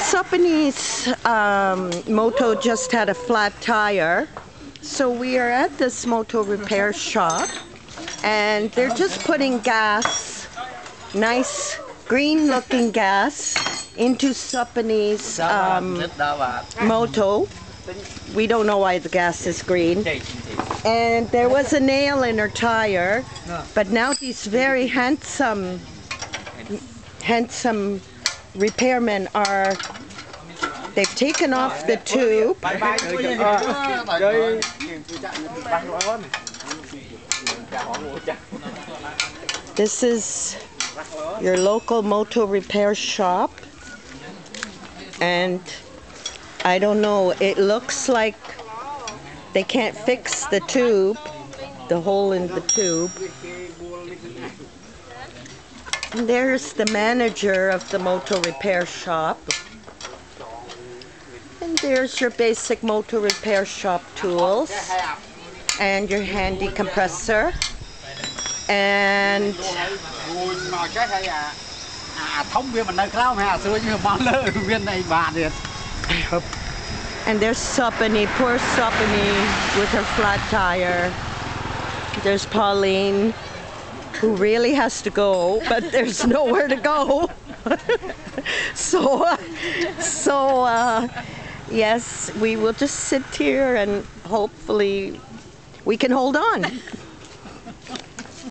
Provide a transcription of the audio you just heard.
Suppany's Moto just had a flat tire, so we are at this Moto repair shop, and they're just putting gas, nice green looking gas, into Suppany's Moto. We don't know why the gas is green. And there was a nail in her tire, but now these very handsome repairmen they've taken off the tube. This is your local Moto repair shop, and I don't know, it looks like they can't fix the tube, the hole in the tube. And there's the manager of the Moto repair shop. And there's your basic Moto repair shop tools and your handy compressor. And there's Suppany, poor Suppany with her flat tire. There's Pauline, who really has to go, but there's nowhere to go. Yes, we will just sit here and hopefully we can hold on.